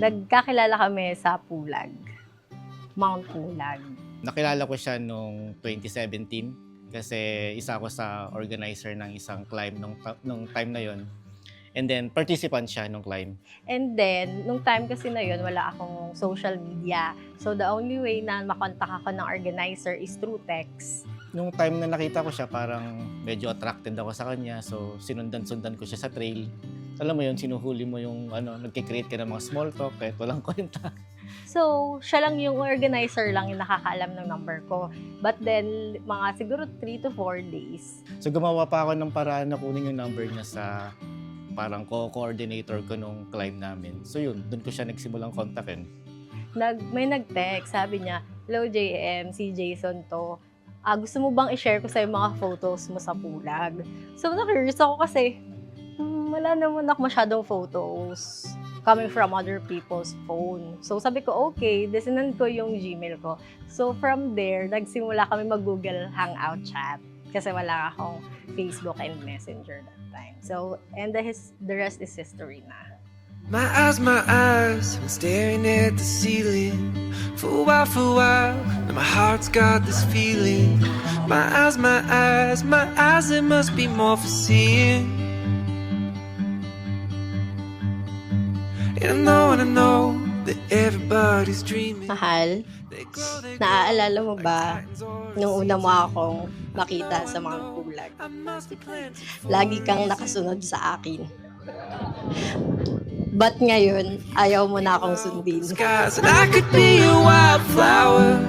Nagkakilala kami sa Pulag, Mount Pulag. Nakilala ko siya noong 2017 kasi isa ako sa organizer ng isang climb nung time na yon. And then, participant siya nung climb. And then, nung time kasi na yun, wala akong social media. So, the only way na makontak ako ng organizer is through text. Nung time na nakita ko siya, parang medyo attracted ako sa kanya. So, sinundan-sundan ko siya sa trail. Alam mo yun, sinuhuli mo yung nagkikreate ka ng mga small talk kahit walang kwenta. So, siya lang yung organizer lang yung nakakaalam ng number ko. But then, mga siguro 3 to 4 days. So, gumawa pa ako ng paraan na kunin yung number niya sa parang co-coordinator ko nung climb namin. So yun, doon ko siya nagsimulang kontakin. May nag-text, sabi niya, "Hello JM, si Jason to. Gusto mo bang i-share ko sa yung mga photos mo sa Pulag?" So na-curious ako kasi wala naman ako masyadong photos coming from other people's phone. So sabi ko, okay, desinan ko yung Gmail ko. So from there, nagsimula kami mag-Google Hangout chat kasi wala akong Facebook and Messenger that time. So, and the rest is history na. My eyes, been staring at the ceiling for a while, and my heart's got this feeling. My eyes, there must be more for seeing. And I know that everybody's dreaming. Mahal, naaalala mo ba nung una mo akong makita sa mga Pulag? Lagi kang nakasunod sa akin. Ba't ngayon, ayaw mo na akong sundin? Skies, and I could be a wildflower.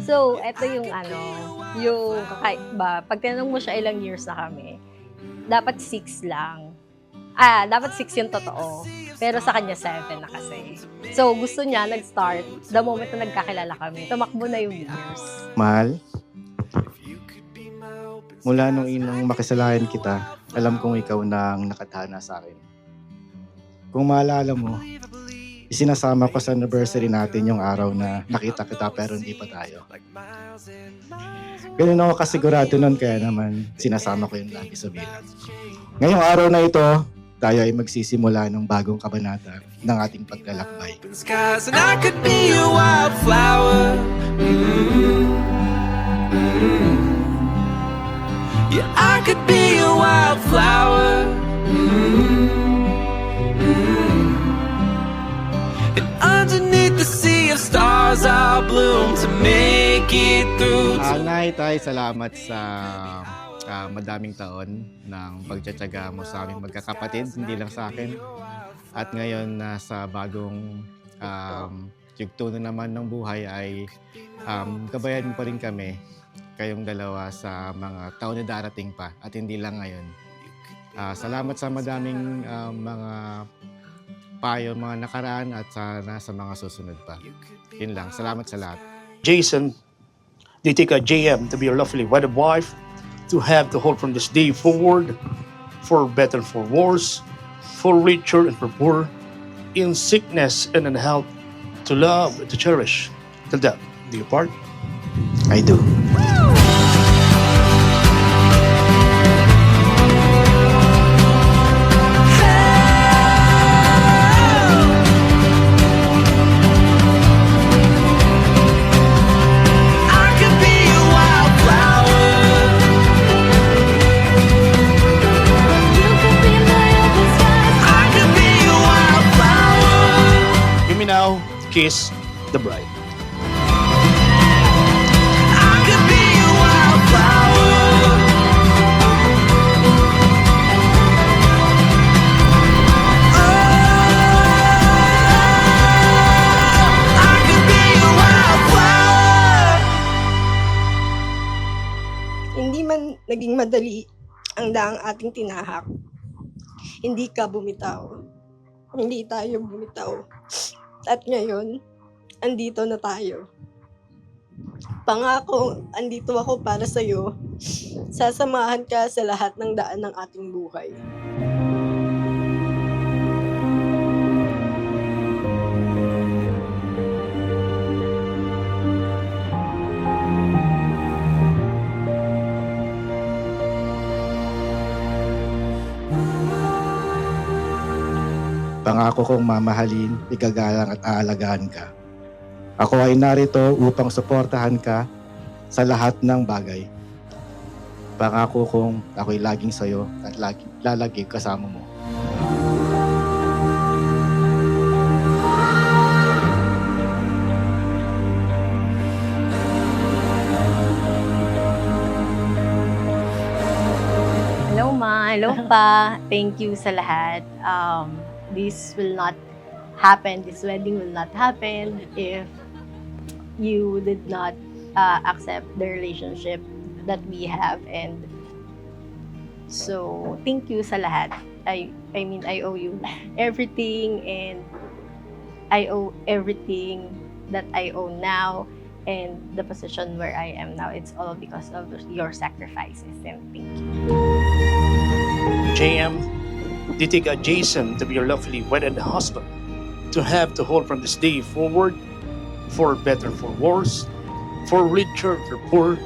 So, eto yung yung kakaiba. Pag tinanong mo siya ilang years na kami, dapat 6 lang. Dapat 6 yung totoo. Pero sa kanya 7 na kasi. So, gusto niya nag-start the moment na nagkakilala kami. Tumakbo na yung years. Mahal, mula nung inang makisalayan kita, alam kong ikaw na ang nakatana sa akin. Kung maalala mo, isinasama ko sa anniversary natin yung araw na nakita kita pero hindi pa tayo. Ganun ako kasigurado nun, kaya naman sinasama ko yun lagi sa bilang. Ngayong araw na ito, tayo ay magsisimula ng bagong kabanata ng ating paglalakbay. Skies, and I could be a wildflower. Yeah, I could be a wildflower. And underneath the sea of stars, I'll bloom to make it through. Nay, tayo, salamat sa madaming taon ng pagtsatsaga mo sa aming magkakapatid, hindi lang sa akin. At ngayon, sa bagong yugto na naman ng buhay ay gabayan mo pa rin kami, kayong dalawa, sa mga taon na darating pa at hindi lang ngayon. Salamat sa madaming mga payo, mga nakaraan at sana sa mga susunod pa. Yun lang. Salamat sa lahat. Jason, they take a JM to be your lovely wedded wife, to have to hold from this day forward, for better and for worse, for richer and for poor, in sickness and in health, to love and to cherish, till death do you part. I do. Kiss the bride. I could be a wildflower. I could be a wildflower. Hindi man naging madali ang daang ating tinahak. Hindi ka bumitaw. Hindi tayo bumitaw. At ngayon, andito na tayo. Pangako, andito ako para sa'yo. Sasamahan ka sa lahat ng daan ng ating buhay. Pangako kong mamahalin, igagalang at aalagaan ka. Ako ay narito upang suportahan ka sa lahat ng bagay. Pangako kong ako'y laging sayo at lalagi kasama mo. Hello ma, hello pa. Thank you sa lahat. This will not happen, this wedding will not happen if you did not accept the relationship that we have. And so, thank you sa lahat. I mean, I owe you everything, and I owe everything that I owe now, and the position where I am now. It's all because of your sacrifices, and thank you. JM, Ditika Jason to be your lovely wedded husband, to have to hold from this day forward, for better, for worse, for richer, for poor,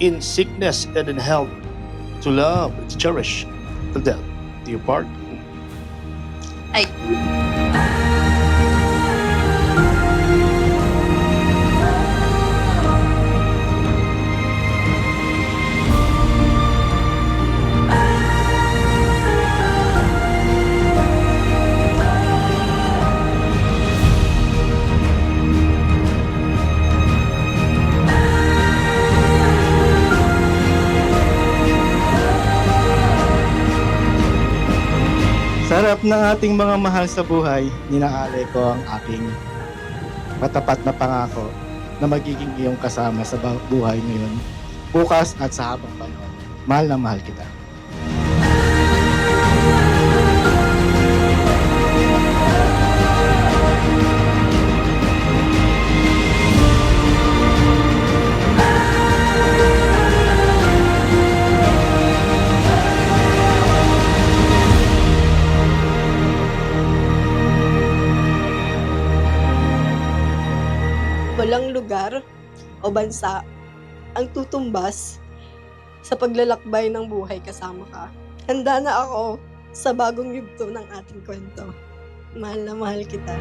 in sickness and in health, to love and to cherish till death do you part. Ay. Sarap ng ating mga mahal sa buhay, ninaalay ko ang aking matapat na pangako na magiging iyong kasama sa buhay ngayon, bukas at sa habang panahon. Mahal na mahal kita. Walang lugar o bansa ang tutumbas sa paglalakbay ng buhay kasama ka. Handa na ako sa bagong yugto ng ating kwento. Mahal na mahal kita.